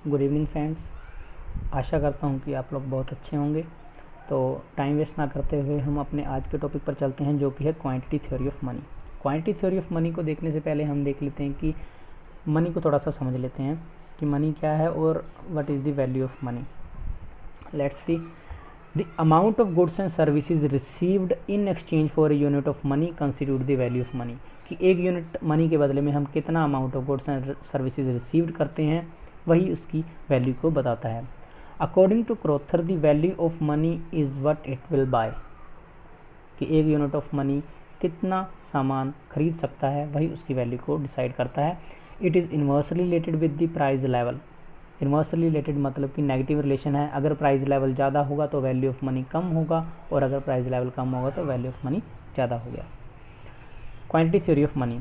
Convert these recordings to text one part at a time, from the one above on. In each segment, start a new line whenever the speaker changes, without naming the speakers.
Good evening friends. आशा करता हूँ कि आप लोग बहुत अच्छे होंगे। तो टाइम वेस्ट ना करते हुए हम अपने आज के टॉपिक पर चलते हैं, जो कि है quantity theory of money. Quantity theory of money को देखने से पहले हम देख लेते हैं कि मनी को थोड़ा सा समझ लेते हैं कि मनी क्या है और what is the value of money. Let's see. The amount of goods and services received in exchange for a unit of money constitute the value of money. कि एक यूनिट मनी के बदले में हम कितना amount of goods and services received करते हैं, वही उसकी वैल्यू को बताता है। According to Crowther the value of money is what it will buy. कि एक यूनिट ऑफ मनी कितना सामान खरीद सकता है, वही उसकी वैल्यू को डिसाइड करता है। It is inversely related with the price level. Inversely related मतलब कि नेगेटिव रिलेशन है। अगर प्राइस लेवल ज़्यादा होगा तो वैल्यू ऑफ मनी कम होगा, और अगर प्राइस लेवल कम होगा तो वैल्यू ऑफ मनी ज़्यादा हो गया। क्वांटिटी थ्योरी ऑफ मनी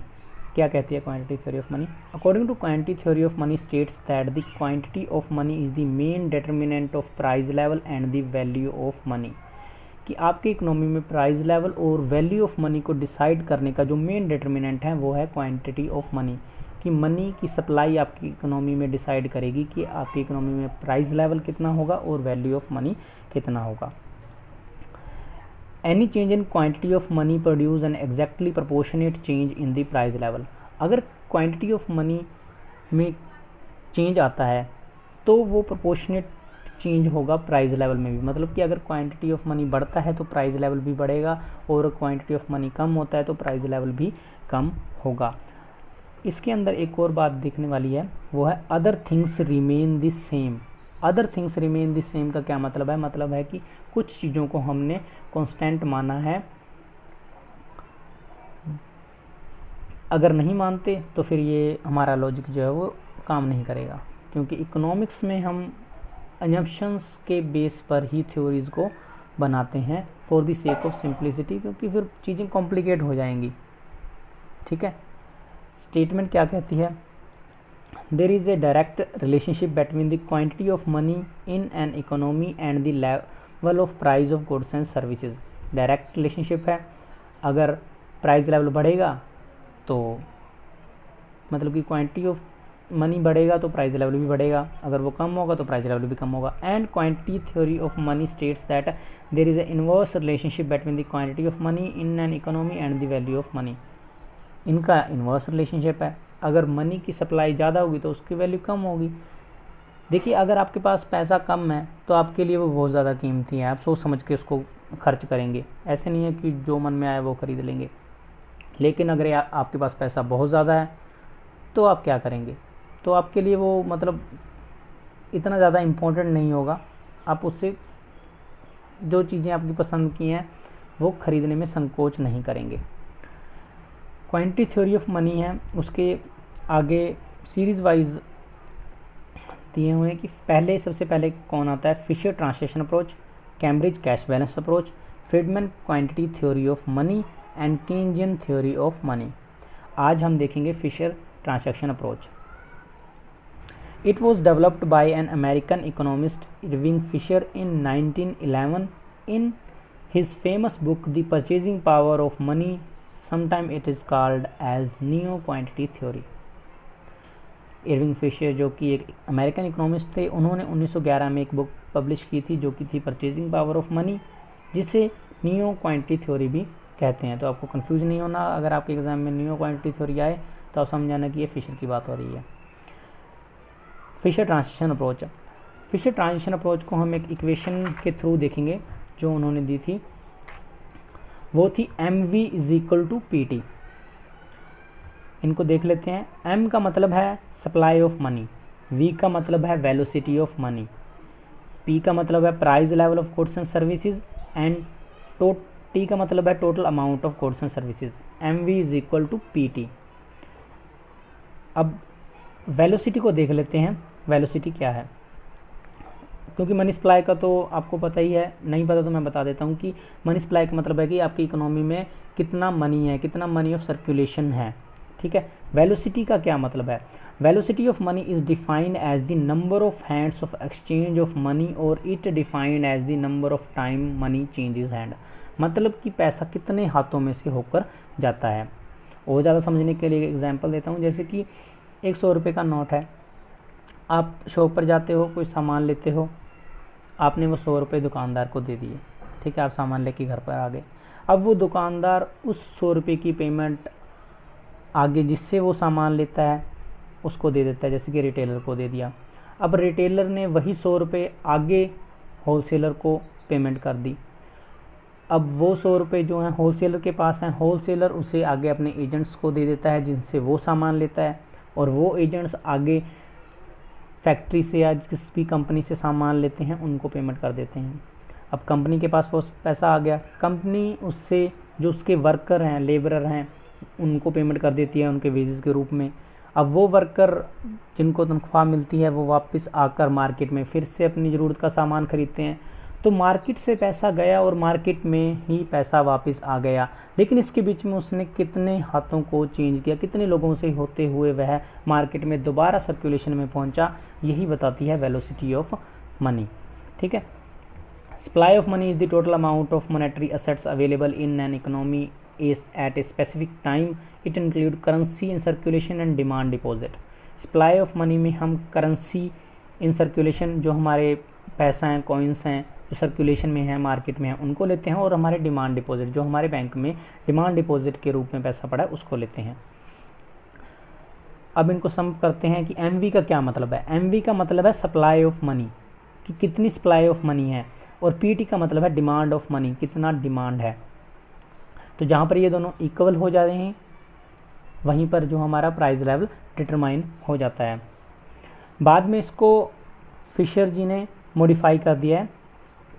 क्या कहती है? Quantity theory of money, according to quantity theory of money states that the quantity of money is the main determinant of price level and the value of money. कि आपकी economy में price level और value of money को decide करने का जो main determinant है वो है क्वांटिटी ऑफ मनी। कि मनी की सप्लाई आपकी इकोनॉमी में डिसाइड करेगी कि आपकी इकोनॉमी में प्राइस लेवल कितना होगा और वैल्यू ऑफ मनी कितना होगा। Any change in quantity of money produce an exactly proportionate change in the price level. अगर क्वांटिटी ऑफ मनी में चेंज आता है तो वो प्रोपोर्शनेट चेंज होगा प्राइस लेवल में भी। मतलब कि अगर क्वांटिटी ऑफ मनी बढ़ता है तो प्राइस लेवल भी बढ़ेगा, और क्वांटिटी ऑफ मनी कम होता है तो प्राइस लेवल भी कम होगा। इसके अंदर एक और बात देखने वाली है, वो है other things remain the same. Other things remain the same का क्या मतलब है? मतलब है कि कुछ चीज़ों को हमने कांस्टेंट माना है। अगर नहीं मानते तो फिर ये हमारा लॉजिक जो है वो काम नहीं करेगा, क्योंकि इकोनॉमिक्स में हम अजम्पशंस के बेस पर ही थ्योरीज को बनाते हैं for the sake of simplicity, क्योंकि फिर चीज़ें कॉम्प्लिकेट हो जाएंगी। ठीक है। स्टेटमेंट क्या कहती है? There is a direct relationship between the quantity of money in an economy and the level of price of goods and services. Direct relationship है। अगर प्राइस लेवल बढ़ेगा तो मतलब कि क्वांटिटी ऑफ मनी बढ़ेगा तो प्राइस लेवल भी बढ़ेगा, अगर वो कम होगा तो प्राइस लेवल भी कम होगा। And quantity theory of money states that there is a inverse relationship between the quantity of money in an economy and the value of money. इनका इन्वर्स रिलेशनशिप है। अगर मनी की सप्लाई ज़्यादा होगी तो उसकी वैल्यू कम होगी। देखिए, अगर आपके पास पैसा कम है तो आपके लिए वो बहुत ज़्यादा कीमती है, आप सोच समझ के उसको खर्च करेंगे। ऐसे नहीं है कि जो मन में आए वो खरीद लेंगे। लेकिन अगर आपके पास पैसा बहुत ज़्यादा है तो आप क्या करेंगे? तो आपके लिए वो मतलब इतना ज़्यादा इम्पोर्टेंट नहीं होगा। आप उससे जो चीज़ें आपकी पसंद की हैं वो खरीदने में संकोच नहीं करेंगे। क्वांटिटी थ्योरी ऑफ मनी है, उसके आगे सीरीज़ वाइज दिए हुए हैं कि सबसे पहले कौन आता है? Fisher translation approach, Cambridge cash balance approach, Friedman quantity theory of money and Keynesian theory of money. आज हम देखेंगे Fisher transaction approach. It was developed by an American economist Irving Fisher in 1911 in his famous book the purchasing power of money. Sometime it is called as neo quantity theory. Irving Fisher जो कि एक American economist थे, उन्होंने 1911 में एक book publish की थी जो कि थी परचेजिंग पावर ऑफ मनी, जिसे नियो क्वांटिटी थ्योरी भी कहते हैं। तो आपको कंफ्यूज नहीं होना, अगर आपके एग्जाम में नियो क्वांटिटी थ्योरी आए तो आप समझ जाना कि ये फिशर की बात हो रही है। Fisher transition approach. Fisher transition approach को हम एक इक्वेशन के थ्रू देखेंगे जो उन्होंने दी थी, वो थी mv = pt। इनको देख लेते हैं। m का मतलब है सप्लाई ऑफ मनी, v का मतलब है वेलोसिटी ऑफ मनी, p का मतलब है price level of goods and services, and t का मतलब है total amount of goods and services. mv = pt। अब वेलोसिटी को देख लेते हैं। वेलोसिटी क्या है? क्योंकि मनी सप्लाई का तो आपको पता ही है, नहीं पता तो मैं बता देता हूँ कि मनी सप्लाई का मतलब है कि आपकी इकोनॉमी में कितना मनी है, कितना मनी ऑफ सर्कुलेशन है। ठीक है। वेलोसिटी का क्या मतलब है? Velocity of money is defined as the number of hands of exchange of money, और it defined as the number of time money changes hand. मतलब कि पैसा कितने हाथों में से होकर जाता है। और ज़्यादा समझने के लिए एग्जाम्पल देता हूँ, जैसे कि 100 रुपये का नोट है, आप शॉप पर जाते हो, कोई सामान लेते हो, आपने वो 100 रुपये दुकानदार को दे दिए, ठीक है, आप सामान लेके घर पर आ गए। अब वो दुकानदार उस 100 रुपये की पेमेंट आगे जिससे वो सामान लेता है उसको दे देता है, जैसे कि रिटेलर को दे दिया। अब रिटेलर ने वही 100 रुपये आगे होलसेलर को पेमेंट कर दी। अब वो 100 रुपये जो हैं होलसेलर के पास हैं, होलसेलर उसे आगे अपने एजेंट्स को दे देता है जिनसे वो सामान लेता है, और वो एजेंट्स आगे फैक्ट्री से या किसी भी कंपनी से सामान लेते हैं उनको पेमेंट कर देते हैं। अब कंपनी के पास वो पैसा आ गया, कंपनी उससे जो उसके वर्कर हैं, लेबरर हैं, उनको पेमेंट कर देती है उनके वेजेस के रूप में। अब वो वर्कर जिनको तनख्वाह मिलती है वो वापस आकर मार्केट में फिर से अपनी ज़रूरत का सामान खरीदते हैं। तो मार्केट से पैसा गया और मार्केट में ही पैसा वापस आ गया, लेकिन इसके बीच में उसने कितने हाथों को चेंज किया, कितने लोगों से होते हुए वह मार्केट में दोबारा सर्कुलेशन में पहुंचा, यही बताती है वेलोसिटी ऑफ मनी। ठीक है, supply of money is the total amount of monetary assets available in an economy is at a specific time. It include currency in circulation and demand deposit. supply of money में हम currency in circulation जो हमारे पैसा हैं, coins हैं जो circulation में है, मार्केट में है, उनको लेते हैं, और हमारे डिमांड डिपॉजिट जो हमारे बैंक में डिमांड डिपॉजिट के रूप में पैसा पड़ा है उसको लेते हैं। अब इनको सम करते हैं कि एम का क्या मतलब है। एम का मतलब है सप्लाई ऑफ मनी, कि कितनी सप्लाई ऑफ मनी है, और पी का मतलब है डिमांड ऑफ मनी, कितना डिमांड है। तो जहाँ पर ये दोनों इक्वल हो जाते हैं वहीं पर जो हमारा प्राइस लेवल डिटरमाइन हो जाता है। बाद में इसको फिशर जी ने मॉडिफाई कर दिया है।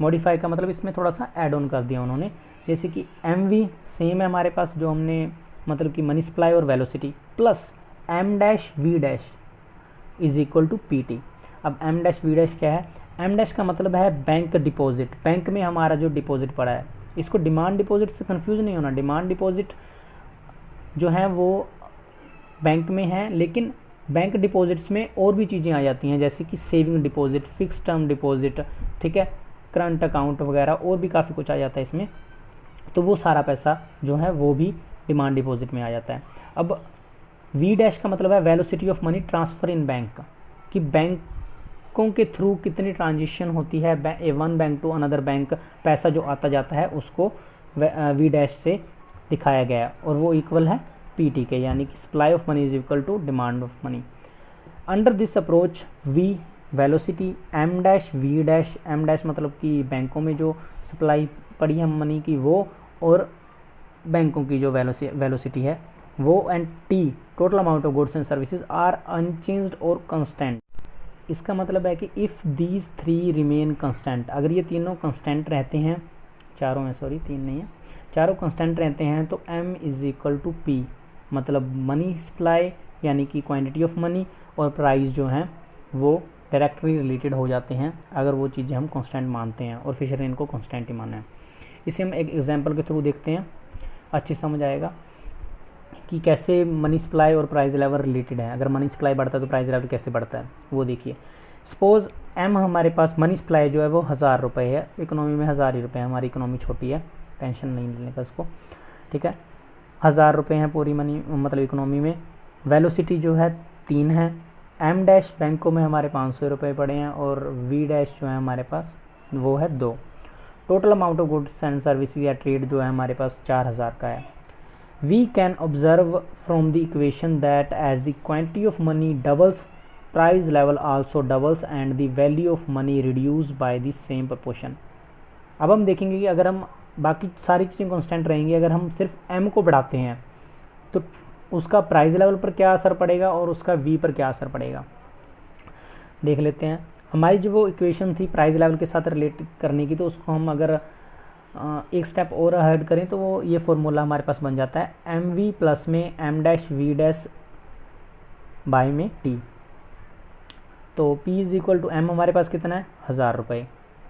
मॉडिफाई का मतलब इसमें थोड़ा सा ऐड ऑन कर दिया उन्होंने, जैसे कि एम सेम है हमारे पास जो हमने मतलब कि मनी सप्लाई और velocity plus M-V- is equal to PT। अब M-V- क्या है? M- का मतलब है बैंक डिपॉजिट, बैंक में हमारा जो डिपॉजिट पड़ा है। इसको डिमांड डिपॉजिट से कंफ्यूज नहीं होना। डिमांड डिपॉजिट जो है वो बैंक में है, लेकिन बैंक डिपॉजिट्स में और भी चीज़ें आ जाती हैं, जैसे कि saving deposit, fix term deposit, ठीक है, करंट अकाउंट वगैरह, और भी काफ़ी कुछ आ जाता है इसमें। तो वो सारा पैसा जो है वो भी डिमांड डिपॉजिट में आ जाता है। अब V- का मतलब है velocity of money transfer in bank, कि बैंकों के थ्रू कितनी ट्रांजिशन होती है, one bank to another bank, पैसा जो आता जाता है उसको V- से दिखाया गया है, और वो इक्वल है PT के, यानी कि supply of money is equal to demand of money. Under this approach V velocity, M-V- M- मतलब कि बैंकों में जो सप्लाई पड़ी है मनी की वो, और बैंकों की जो वेलोसिटी है वो, and T total amount of goods and services are unchanged और कंस्टेंट। इसका मतलब है कि if these three remain constant, अगर ये तीनों कंस्टेंट रहते हैं, चारों हैं, सॉरी तीन नहीं है, चारों कंस्टेंट रहते हैं, तो M is equal to P, मतलब मनी सप्लाई यानी कि क्वांटिटी ऑफ मनी, और प्राइस जो हैं वो डायरेक्टली रिलेटेड हो जाते हैं अगर वो चीज़ें हम कांस्टेंट मानते हैं, और फिशर ने इनको कांस्टेंट ही माना है। इसे हम एक एग्जांपल के थ्रू देखते हैं, अच्छे समझ आएगा कि कैसे मनी सप्लाई और प्राइस लेवल रिलेटेड है। अगर मनी सप्लाई बढ़ता है तो प्राइस लेवल कैसे बढ़ता है वो देखिए। सपोज M हमारे पास मनी सप्लाई जो है वो 1000 रुपये है, इकोनॉमी में 1000 ही रुपये है, हमारी इकोनॉमी छोटी है, टेंशन नहीं लेने का इसको, ठीक है। 1000 रुपये हैं पूरी मनी मतलब इकोनॉमी में। वेलोसिटी जो है 3 है। M- बैंकों में हमारे 500 रुपये पड़े हैं, और V- जो है हमारे पास वो है 2। Total amount of goods and services या ट्रेड जो है हमारे पास 4000 का है। We can observe from the equation that as the quantity of money doubles, price level also doubles and the value of money reduced by the same proportion। अब हम देखेंगे कि अगर हम बाकी सारी चीज़ें कांस्टेंट रहेंगी, अगर हम सिर्फ M को बढ़ाते हैं तो उसका प्राइस लेवल पर क्या असर पड़ेगा और उसका V पर क्या असर पड़ेगा, देख लेते हैं। हमारी जो वो इक्वेशन थी प्राइस लेवल के साथ रिलेट करने की, तो उसको हम अगर एक स्टेप और ऐड करें तो वो ये फॉर्मूला हमारे पास बन जाता है MV प्लस में M-V- बाई में T। तो P is equal to M हमारे पास कितना है 1000 रुपये,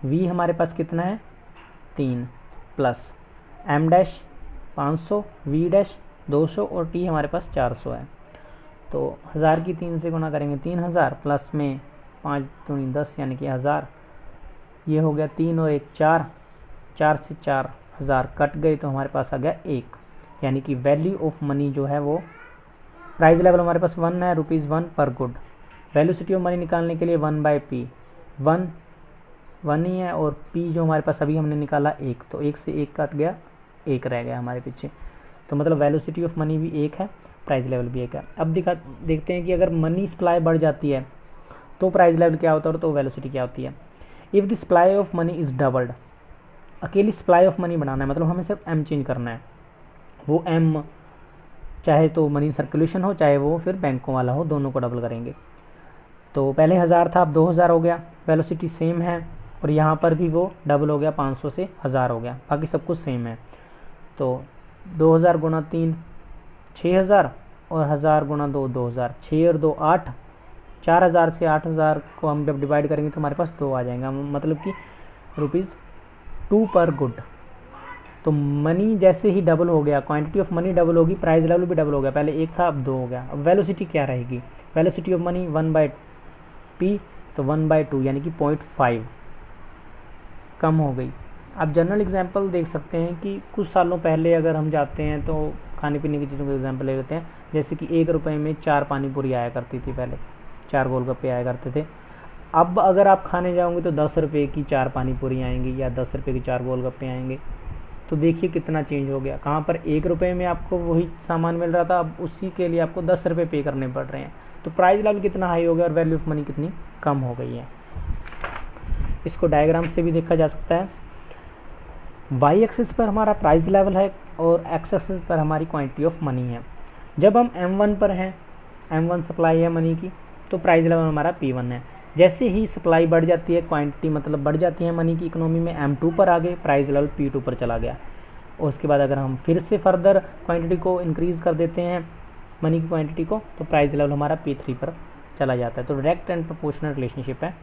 V हमारे पास कितना है 3, प्लस M- 500, V- 200 और T हमारे पास 400 है। तो 1000 की 3 से गुणा करेंगे 3000, प्लस में 5 दूनी 10 यानी कि 1000, ये हो गया 3 और 1 4, 4 से 4000 कट गए तो हमारे पास आ गया 1, यानी कि वैल्यू ऑफ मनी जो है वो प्राइस लेवल हमारे पास 1 है, ₹1 पर गुड, वेलोसिटी ऑफ मनी निकालने के लिए 1/p, 1 ही है, और p जो हमारे पास अभी हमने निकाला 1, तो 1 से 1 कट गया, 1 रह गया हमारे पीछे। तो मतलब वेलोसिटी ऑफ मनी भी 1 है, प्राइस लेवल भी 1 है। अब देखते हैं कि अगर मनी सप्लाई बढ़ जाती है तो प्राइस लेवल क्या होता है, तो वेलोसिटी क्या होती है। If the supply of money is doubled, अकेली सप्लाई ऑफ मनी बनाना है, मतलब हमें सिर्फ m चेंज करना है, वो m चाहे तो मनी सर्कुलेशन हो, चाहे वो फिर बैंकों वाला हो, दोनों को डबल करेंगे। तो पहले 1000 था, अब 2000 हो गया, वेलोसिटी सेम है, और यहाँ पर भी वो डबल हो गया, 500 से 1000 हो गया, बाकी सब कुछ सेम है। तो 2000 गुणा 3 6000, और 1000 गुणा 2 2000, 6 और 2 8, 4000 से 8000 को हम जब डिवाइड करेंगे तो हमारे पास 2 आ जाएगा, मतलब कि ₹2 पर गुड। तो मनी जैसे ही डबल हो गया, क्वांटिटी ऑफ मनी डबल होगी, प्राइस लेवल भी डबल हो गया, पहले 1 था अब 2 हो गया। अब वेलोसिटी क्या रहेगी, वेलोसिटी ऑफ मनी 1/p, तो 1/2 यानी कि 0.5 कम हो गई। आप जनरल एग्जांपल देख सकते हैं कि कुछ सालों पहले अगर हम जाते हैं तो खाने पीने की चीज़ों का एग्जांपल ले लेते हैं, जैसे कि 1 रुपये में 4 पानी पूरी आया करती थी, पहले 4 गोलगप्पे आया करते थे। अब अगर आप खाने जाओगे तो 10 रुपये की 4 पानी पूरी आएंगी, या 10 रुपये की 4 गोलगप्पे आएंगे। तो देखिए कितना चेंज हो गया, कहाँ पर 1 रुपये में आपको वही सामान मिल रहा था, अब उसी के लिए आपको 10 रुपये पे करने पड़ रहे हैं। तो प्राइस लेवल कितना हाई हो गया और वैल्यू ऑफ मनी कितनी कम हो गई है। इसको डायग्राम से भी देखा जा सकता है। वाई एक्सिस पर हमारा प्राइस लेवल है और एक्स एक्सिस पर हमारी क्वांटिटी ऑफ मनी है। जब हम M1 पर हैं, M1 सप्लाई है मनी की, तो प्राइस लेवल हमारा P1 है। जैसे ही सप्लाई बढ़ जाती है, क्वांटिटी मतलब बढ़ जाती है मनी की इकोनॉमी में, M2 पर आ गए, प्राइस लेवल P2 पर चला गया। और उसके बाद अगर हम फिर से फर्दर क्वांटिटी को इंक्रीज़ कर देते हैं मनी की क्वांटिटी को, तो प्राइस लेवल हमारा P3 पर चला जाता है। तो डायरेक्ट एंड प्रोपोर्शनल रिलेशनशिप है।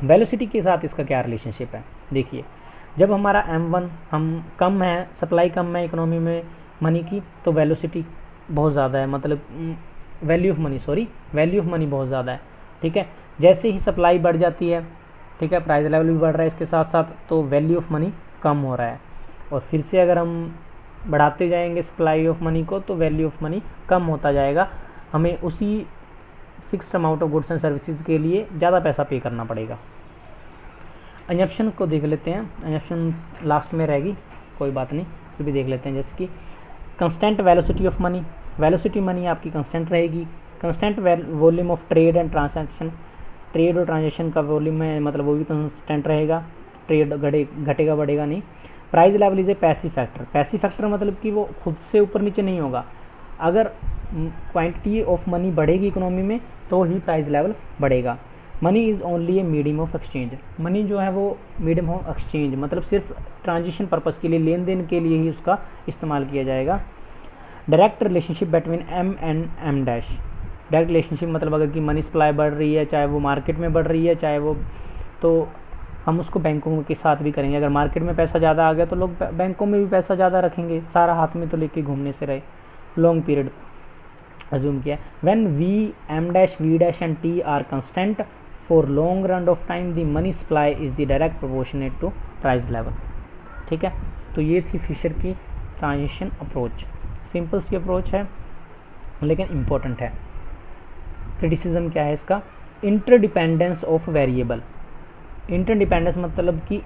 वेलोसिटी के साथ इसका क्या रिलेशनशिप है, देखिए जब हमारा M1 हम कम है, सप्लाई कम है इकोनॉमी में मनी की, तो वेलोसिटी बहुत ज़्यादा है, मतलब वैल्यू ऑफ मनी बहुत ज़्यादा है, ठीक है। जैसे ही सप्लाई बढ़ जाती है, ठीक है, प्राइस लेवल भी बढ़ रहा है इसके साथ साथ, तो वैल्यू ऑफ मनी कम हो रहा है। और फिर से अगर हम बढ़ाते जाएंगे सप्लाई ऑफ मनी को, तो वैल्यू ऑफ मनी कम होता जाएगा, हमें उसी fixed amount of goods and services के लिए ज़्यादा पैसा पे करना पड़ेगा। अंजप्शन को देख लेते हैं, अंजप्शन लास्ट में रहेगी, कोई बात नहीं, फिर भी देख लेते हैं। जैसे कि constant velocity of money, velocity money आपकी कंस्टेंट रहेगी। Constant volume of trade and transaction, trade और ट्रांजैक्शन का वॉल्यूम है, मतलब वो भी कंस्टेंट रहेगा, ट्रेड घटेगा बढ़ेगा नहीं। Price level is a passive factor, passive factor मतलब कि वो खुद से ऊपर नीचे नहीं होगा। अगर क्वांटिटी ऑफ मनी बढ़ेगी इकोनॉमी में तो ही प्राइस लेवल बढ़ेगा। Money is only a medium of exchange, money जो है वो मीडियम ऑफ एक्सचेंज, मतलब सिर्फ ट्रांजिशन पर्पज़ के लिए, लेन देन के लिए ही उसका इस्तेमाल किया जाएगा। Direct relationship between M and M dash, direct relationship मतलब अगर कि मनी सप्लाई बढ़ रही है, चाहे वो मार्केट में बढ़ रही है, चाहे वो, तो हम उसको बैंकों के साथ भी करेंगे। अगर मार्केट में पैसा ज़्यादा आ गया तो लोग बैंकों में भी पैसा ज़्यादा रखेंगे, सारा हाथ में तो लेके घूमने से रहे, लॉन्ग पीरियड अज्यूम किया। When V, M dash, V dash and T are constant for long run of time, the money supply is the direct proportionate to price level, ठीक है। तो ये थी फिशर की ट्रांजिशन अप्रोच, सिंपल सी approach है लेकिन इम्पोर्टेंट है। क्रिटिसिज्म क्या है इसका, इंटरडिपेंडेंस ऑफ वेरिएबल, इंटरडिपेंडेंस मतलब कि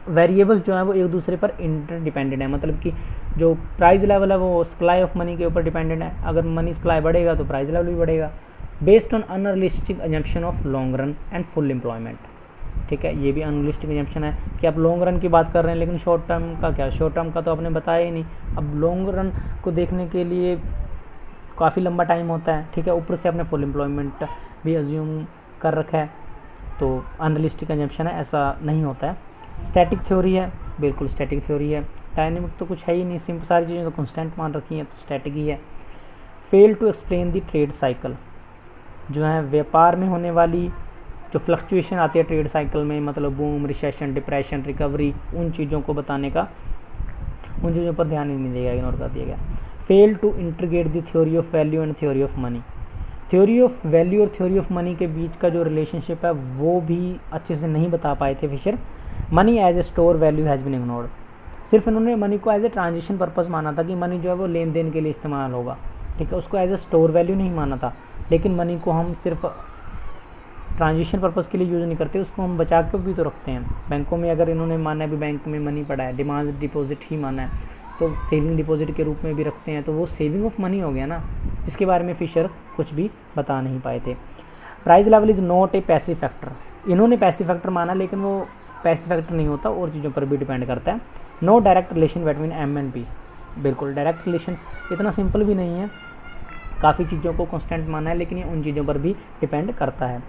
वेरिएबल्स जो है वो एक दूसरे पर इंटरडिपेंडेंट है, मतलब कि जो प्राइस लेवल है वो सप्लाई ऑफ मनी के ऊपर डिपेंडेंट है, अगर मनी सप्लाई बढ़ेगा तो प्राइस लेवल भी बढ़ेगा। Based on unrealistic assumption of long run and full employment, ठीक है, ये भी अनरियलिस्टिक अजम्पशन है कि आप लॉन्ग रन की बात कर रहे हैं, लेकिन शॉर्ट टर्म का क्या, शॉर्ट टर्म का तो आपने बताया ही नहीं। अब लॉन्ग रन को देखने के लिए काफ़ी लंबा टाइम होता है, ठीक है, ऊपर से आपने फुल एम्प्लॉयमेंट भी अज्यूम कर रखा है, तो अनरियलिस्टिक अजम्पशन है, ऐसा नहीं होता है। स्टैटिक थ्योरी है, बिल्कुल स्टैटिक थ्योरी है, डायनेमिक तो कुछ है ही नहीं, सिंपल सारी चीज़ें तो कांस्टेंट मान रखी हैं, तो स्टैटिक ही है। Fail to explain the trade cycle, जो है व्यापार में होने वाली जो फ्लक्चुएशन आती है ट्रेड साइकिल में, मतलब बूम, रिसेशन, डिप्रेशन, रिकवरी, उन चीज़ों को बताने का, उन चीज़ों पर ध्यान ही नहीं दिया गया, इग्नोर कर दिया गया। Fail to integrate the theory of value and theory of money, theory of value और थ्योरी ऑफ मनी के बीच का जो रिलेशनशिप है वो भी अच्छे से नहीं बता पाए थे Fisher. Money as a store value has been ignored, सिर्फ इन्होंने मनी को एज ए ट्रांजिशन पर्पस माना था कि मनी जो है वो लेन देन के लिए इस्तेमाल होगा, ठीक है, उसको एज ए स्टोर वैल्यू नहीं माना था। लेकिन मनी को हम सिर्फ ट्रांजिशन पर्पज़ के लिए यूज़ नहीं करते, उसको हम बचा के भी तो रखते हैं। बैंकों में अगर इन्होंने माना है भी बैंक में मनी पड़ा है, डिमांड डिपॉजिट ही माना है, तो सेविंग डिपॉजिट के रूप में भी रखते हैं, तो वो सेविंग ऑफ मनी हो गया ना, जिसके बारे में फिशर कुछ भी बता नहीं पाए थे। Price level is not a passive factor, इन्होंने पैसिव फैक्टर माना, लेकिन वो पैसिव फैक्टर नहीं होता, और चीज़ों पर भी डिपेंड करता है। No direct relation between M and P, बिल्कुल डायरेक्ट रिलेशन इतना सिंपल भी नहीं है, काफ़ी चीज़ों को कांस्टेंट माना है, लेकिन ये उन चीज़ों पर भी डिपेंड करता है।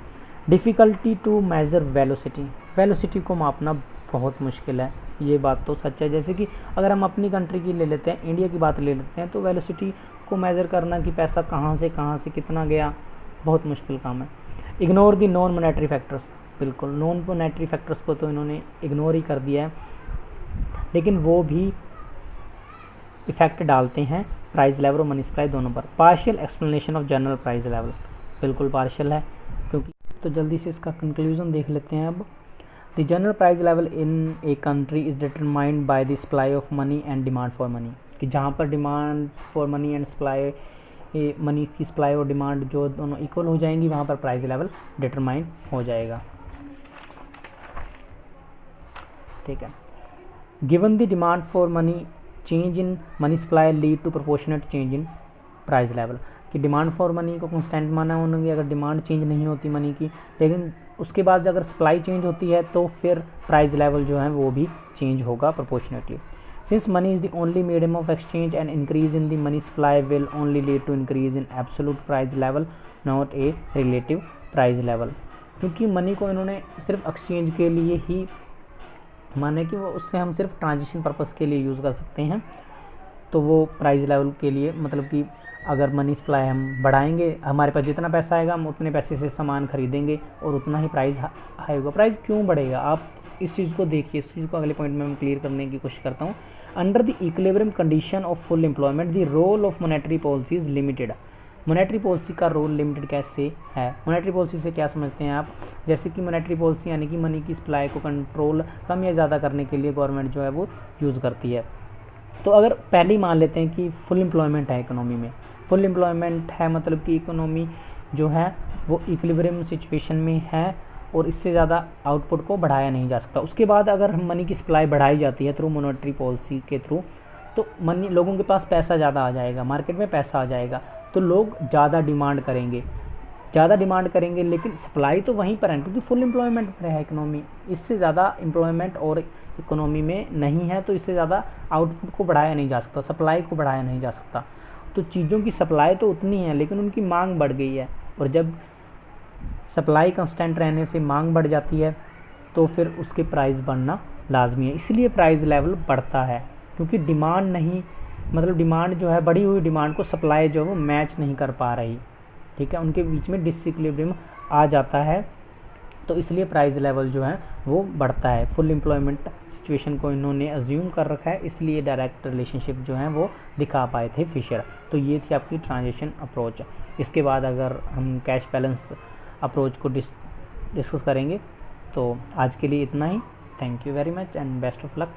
Difficulty to measure velocity, velocity को मापना बहुत मुश्किल है, ये बात तो सच है। जैसे कि अगर हम अपनी कंट्री की ले लेते हैं, इंडिया की बात ले लेते हैं, तो वेलोसिटी को मेज़र करना कि पैसा कहाँ से कितना गया, बहुत मुश्किल काम है। Ignore the non monetary factors, बिल्कुल नॉन मोनेटरी फैक्टर्स को तो इन्होंने इग्नोर ही कर दिया है, लेकिन वो भी इफेक्ट डालते हैं प्राइस लेवल और मनी सप्लाई दोनों पर। Partial explanation of general price level, बिल्कुल पार्शियल है, क्योंकि तो जल्दी से इसका कंक्लूजन देख लेते हैं अब। The general price level in a country is determined by the supply of money and demand for money, कि जहाँ पर demand for money and supply, money की सप्लाई और डिमांड जो दोनों इक्वल हो जाएंगी, वहाँ पर प्राइस लेवल डिटरमाइन हो जाएगा। ठीक है। Given the demand for money, change in money supply lead to proportionate change in price level, कि डिमांड फॉर मनी को कांस्टेंट माना उन्होंने, अगर डिमांड चेंज नहीं होती मनी की, लेकिन उसके बाद अगर सप्लाई चेंज होती है तो फिर प्राइस लेवल जो है वो भी चेंज होगा proportionately. Since money is the only medium of exchange and increase in the money supply will only lead to increase in absolute price level, not a relative price level, क्योंकि money को इन्होंने सिर्फ exchange के लिए ही माने कि वो उससे हम सिर्फ ट्रांजिशन पर्पज़ के लिए यूज़ कर सकते हैं, तो वो प्राइस लेवल के लिए मतलब कि अगर मनी सप्लाई हम बढ़ाएंगे, हमारे पास जितना पैसा आएगा हम उतने पैसे से सामान खरीदेंगे और उतना ही प्राइस हाई होगा। प्राइस क्यों बढ़ेगा, आप इस चीज़ को देखिए, इस चीज़ को अगले पॉइंट में मैं क्लियर करने की कोशिश करता हूँ। Under the equilibrium condition of full employment the role of monetary policy is limited. Monetary policy का रोल लिमिटेड कैसे है? मोनेटरी पॉलिसी से क्या समझते हैं आप? जैसे कि मोनेटरी पॉलिसी यानी कि मनी की सप्लाई को कंट्रोल कम या ज़्यादा करने के लिए गवर्नमेंट जो है वो यूज़ करती है। तो अगर पहले ही मान लेते हैं कि फुल एम्प्लॉयमेंट है इकोनॉमी में, फुल एम्प्लॉयमेंट है मतलब कि इकोनॉमी जो है वो इक्विलिब्रियम सिचुएशन में है और इससे ज़्यादा आउटपुट को बढ़ाया नहीं जा सकता। उसके बाद अगर मनी की सप्लाई बढ़ाई जाती है थ्रू मोनेटरी पॉलिसी के थ्रू, तो मनी, लोगों के पास पैसा ज़्यादा आ जाएगा, मार्केट में पैसा आ जाएगा, तो लोग ज़्यादा डिमांड करेंगे, लेकिन सप्लाई तो वहीं पर है क्योंकि फुल एम्प्लॉयमेंट पर है इकोनॉमी। इससे ज़्यादा एम्प्लॉयमेंट और इकोनॉमी में नहीं है, तो इससे ज़्यादा आउटपुट को बढ़ाया नहीं जा सकता, सप्लाई को बढ़ाया नहीं जा सकता। तो चीज़ों की सप्लाई तो उतनी है लेकिन उनकी मांग बढ़ गई है, और जब सप्लाई कंस्टेंट रहने से मांग बढ़ जाती है तो फिर उसके प्राइस बढ़ना लाजमी है। इसलिए प्राइस लेवल बढ़ता है, क्योंकि डिमांड नहीं, मतलब डिमांड जो है, बढ़ी हुई डिमांड को सप्लाई जो है वो मैच नहीं कर पा रही। ठीक है, उनके बीच में डिसइक्विलिब्रियम आ जाता है, तो इसलिए प्राइस लेवल जो है वो बढ़ता है। फुल एम्प्लॉयमेंट सिचुएशन को इन्होंने अज्यूम कर रखा है, इसलिए डायरेक्ट रिलेशनशिप जो है वो दिखा पाए थे फिशर। तो ये थी आपकी ट्रांजेक्शन अप्रोच। इसके बाद अगर हम कैश बैलेंस अप्रोच को डिस्कस करेंगे। तो आज के लिए इतना ही। Thank you very much and best of luck.